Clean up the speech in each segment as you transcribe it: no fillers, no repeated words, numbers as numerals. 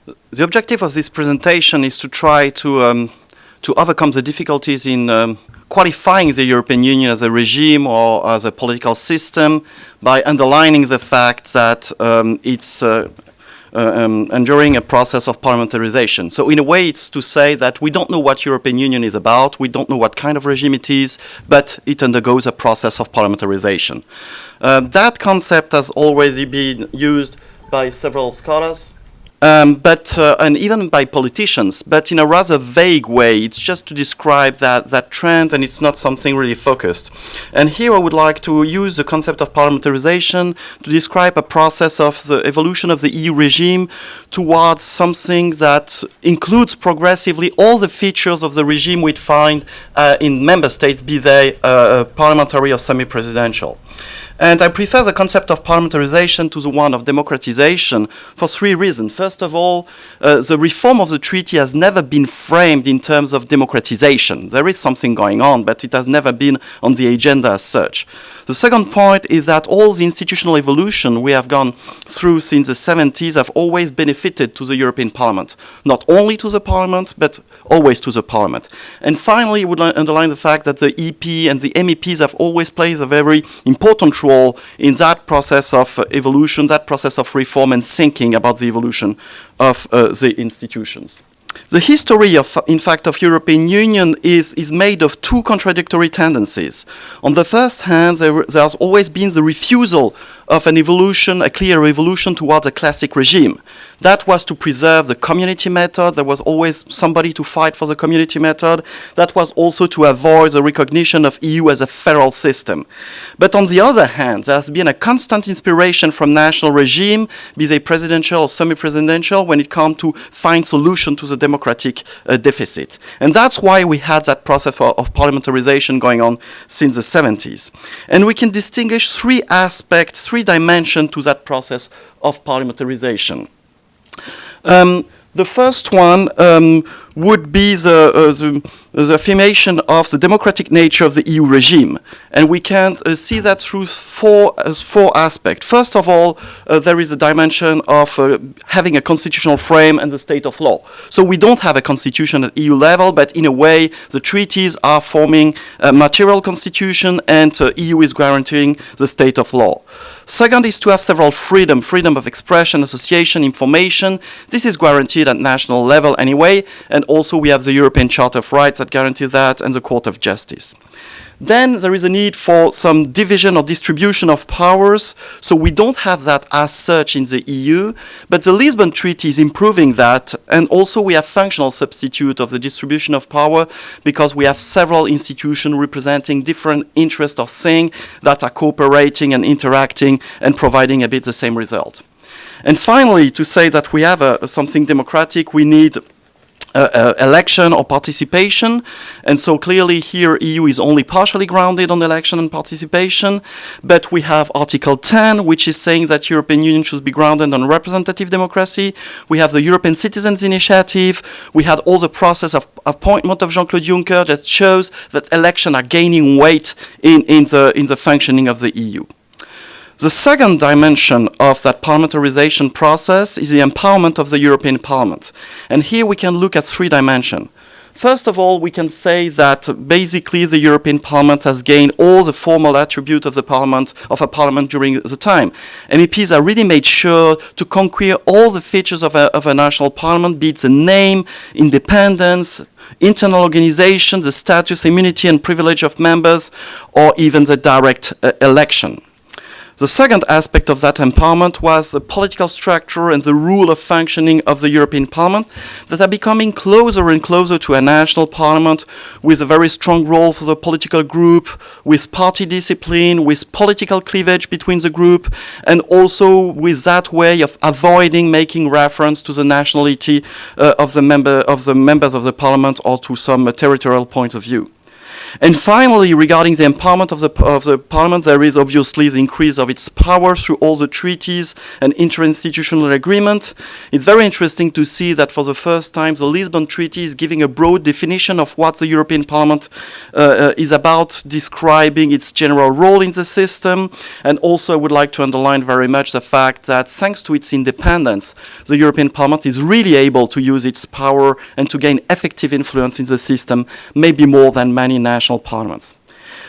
The objective of this presentation is to try to overcome the difficulties in qualifying the European Union as a regime or as a political system by underlining the fact that it's enduring a process of parliamentarization. So in a way, it's to say that we don't know what European Union is about, we don't know what kind of regime it is, but it undergoes a process of parliamentarization. That concept has already been used by several scholars, and even by politicians, but in a rather vague way. It's just to describe that trend, and it's not something really focused. And here I would like to use the concept of parliamentarization to describe a process of the evolution of the EU regime towards something that includes progressively all the features of the regime we'd find in member states, be they parliamentary or semi-presidential. And I prefer the concept of parliamentarization to the one of democratization for three reasons. First of all, the reform of the treaty has never been framed in terms of democratization. There is something going on, but it has never been on the agenda as such. The second point is that all the institutional evolution we have gone through since the 70s have always benefited to the European Parliament. Not only to the Parliament, but always to the Parliament. And finally, I would underline the fact that the EP and the MEPs have always played a very important role in that process of evolution, that process of reform and thinking about the evolution of the institutions. The history of, in fact, of European Union is made of two contradictory tendencies. On the first hand, there has always been the refusal of an evolution, a clear evolution towards a classic regime. That was to preserve the community method. There was always somebody to fight for the community method. That was also to avoid the recognition of EU as a federal system. But on the other hand, there has been a constant inspiration from national regime, be they presidential or semi-presidential, when it comes to find solution to the democratic deficit. And that's why we had that process of parliamentarization going on since the 70s. And we can distinguish three aspects, three dimensions to that process of parliamentarization. The first one would be the affirmation of the democratic nature of the EU regime. And we can see that through four aspects. First of all, there is a dimension of having a constitutional frame and the state of law. So we don't have a constitution at EU level, but in a way, the treaties are forming a material constitution, and EU is guaranteeing the state of law. Second is to have several freedom of expression, association, information. This is guaranteed at national level anyway, and also we have the European Charter of Rights that guarantee that, and the Court of Justice. Then there is a need for some division or distribution of powers, so we don't have that as such in the EU, but the Lisbon Treaty is improving that, and also we have functional substitute of the distribution of power, because we have several institutions representing different interests or things that are cooperating and interacting and providing a bit the same result. And finally, to say that we have something democratic, we need election or participation, and so clearly here EU is only partially grounded on election and participation, but we have Article 10, which is saying that European Union should be grounded on representative democracy. We have the European Citizens Initiative. We had all the process of appointment of Jean-Claude Juncker that shows that elections are gaining weight in the functioning of the EU. The second dimension of that parliamentarization process is the empowerment of the European Parliament. And here we can look at three dimensions. First of all, we can say that basically the European Parliament has gained all the formal attributes of a parliament during the time. MEPs are really made sure to conquer all the features of a national parliament, be it the name, independence, internal organization, the status, immunity and privilege of members, or even the direct election. The second aspect of that empowerment was the political structure and the rule of functioning of the European Parliament that are becoming closer and closer to a national parliament, with a very strong role for the political group, with party discipline, with political cleavage between the group, and also with that way of avoiding making reference to the nationality of the members of the parliament or to some territorial point of view. And finally, regarding the empowerment of the Parliament, there is obviously the increase of its power through all the treaties and interinstitutional agreement. It's very interesting to see that for the first time, the Lisbon Treaty is giving a broad definition of what the European Parliament is about, describing its general role in the system. And also, I would like to underline very much the fact that thanks to its independence, the European Parliament is really able to use its power and to gain effective influence in the system, maybe more than many national parliaments.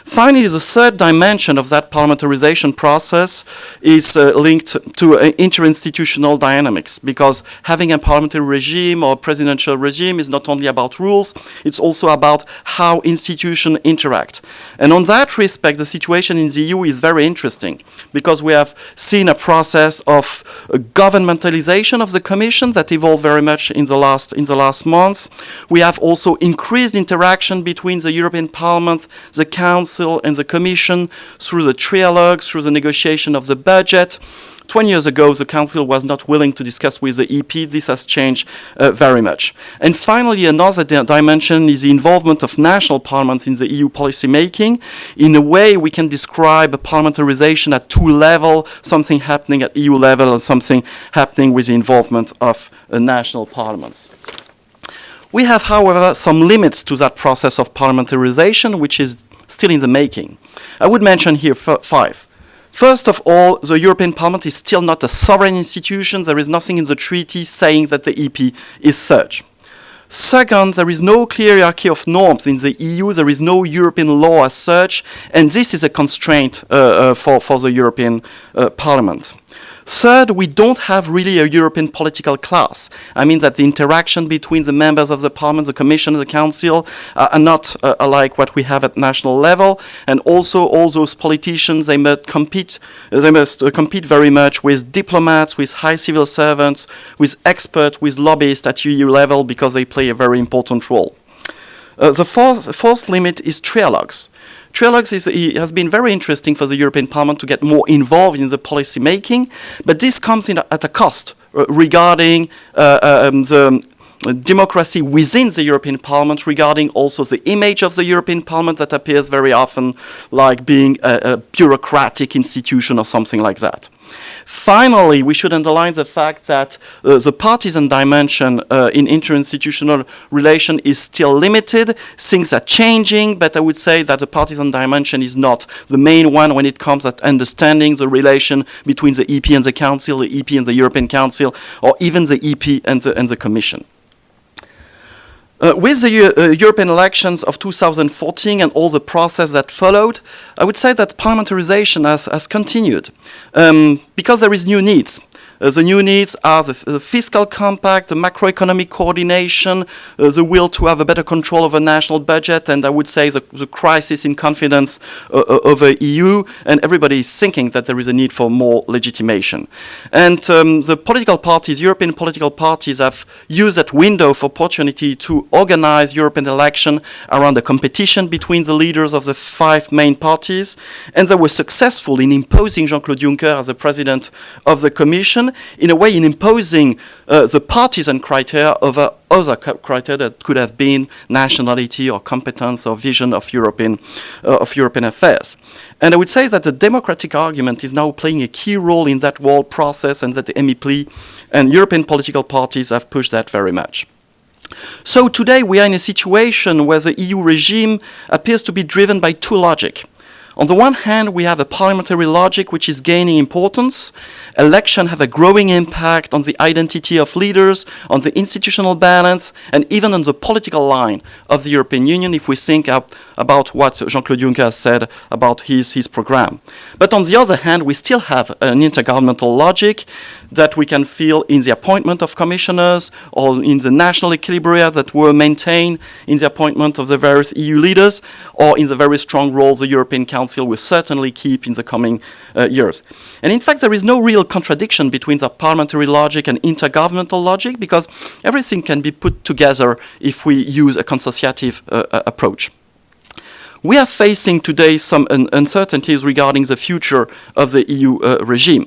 Finally, the third dimension of that parliamentarization process is linked to interinstitutional dynamics, because having a parliamentary regime or presidential regime is not only about rules, it's also about how institutions interact. And on that respect, the situation in the EU is very interesting, because we have seen a process of governmentalization of the Commission that evolved very much in the last months. We have also increased interaction between the European Parliament, the Council, and the Commission through the trialogue, through the negotiation of the budget. 20 years ago, the Council was not willing to discuss with the EP. This has changed very much. And finally, another dimension is the involvement of national parliaments in the EU policy making. In a way, we can describe a parliamentarization at two levels, something happening at EU level and something happening with the involvement of national parliaments. We have, however, some limits to that process of parliamentarization, which is still in the making. I would mention here five. First of all, the European Parliament is still not a sovereign institution. There is nothing in the treaty saying that the EP is such. Second, there is no clear hierarchy of norms in the EU. There is no European law as such, and this is a constraint for the European Parliament. Third, we don't have really a European political class. I mean that the interaction between the members of the Parliament, the Commission, and the Council are not like what we have at national level. And also, all those politicians, they must compete very much with diplomats, with high civil servants, with experts, with lobbyists at EU level, because they play a very important role. The fourth limit is trialogues. Trialogues has been very interesting for the European Parliament to get more involved in the policy making, but this comes at a cost regarding the democracy within the European Parliament, regarding also the image of the European Parliament that appears very often like being a bureaucratic institution or something like that. Finally, we should underline the fact that the partisan dimension in interinstitutional relation is still limited. Things are changing, but I would say that the partisan dimension is not the main one when it comes at understanding the relation between the EP and the Council, the EP and the European Council, or even the EP and the Commission. With the European elections of 2014 and all the process that followed, I would say that parliamentarization has continued because there is new needs. The new needs are the fiscal compact, the macroeconomic coordination, the will to have a better control of a national budget, and I would say the crisis in confidence over EU, and everybody is thinking that there is a need for more legitimation. And the political parties, European political parties, have used that window of opportunity to organize European election around a competition between the leaders of the five main parties, and they were successful in imposing Jean-Claude Juncker as the president of the Commission, in a way in imposing the partisan criteria over other criteria that could have been nationality or competence or vision of European affairs. And I would say that the democratic argument is now playing a key role in that whole process, and that the MEP and European political parties have pushed that very much. So today we are in a situation where the EU regime appears to be driven by two logics. On the one hand, we have a parliamentary logic which is gaining importance. Elections have a growing impact on the identity of leaders, on the institutional balance, and even on the political line of the European Union, if we think about what Jean-Claude Juncker has said about his program. But on the other hand, we still have an intergovernmental logic that we can feel in the appointment of commissioners, or in the national equilibria that were maintained in the appointment of the various EU leaders, or in the very strong role the European Council will certainly keep in the coming years. And in fact, there is no real contradiction between the parliamentary logic and intergovernmental logic, because everything can be put together if we use a consociative approach. We are facing today some uncertainties regarding the future of the EU regime.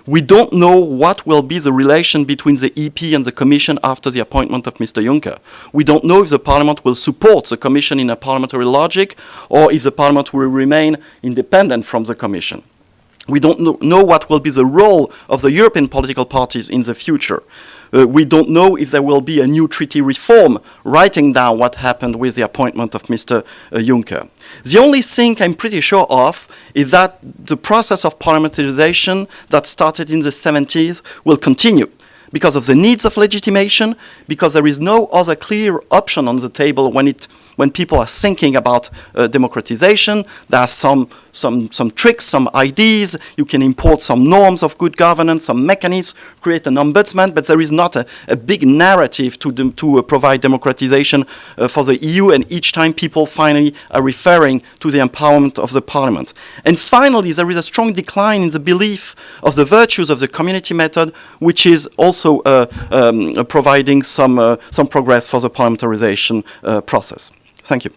We don't know what will be the relation between the EP and the Commission after the appointment of Mr. Juncker. We don't know if the Parliament will support the Commission in a parliamentary logic, or if the Parliament will remain independent from the Commission. We don't know what will be the role of the European political parties in the future. We don't know if there will be a new treaty reform, writing down what happened with the appointment of Mr. Juncker. The only thing I'm pretty sure of is that the process of parliamentarization that started in the 70s will continue because of the needs of legitimation, because there is no other clear option on the table when people are thinking about democratization. There are some tricks, some ideas. You can import some norms of good governance, some mechanisms, create an ombudsman, but there is not a big narrative to provide democratization for the EU, and each time people finally are referring to the empowerment of the Parliament. And finally, there is a strong decline in the belief of the virtues of the community method, which is also providing some progress for the parliamentarization process. Thank you.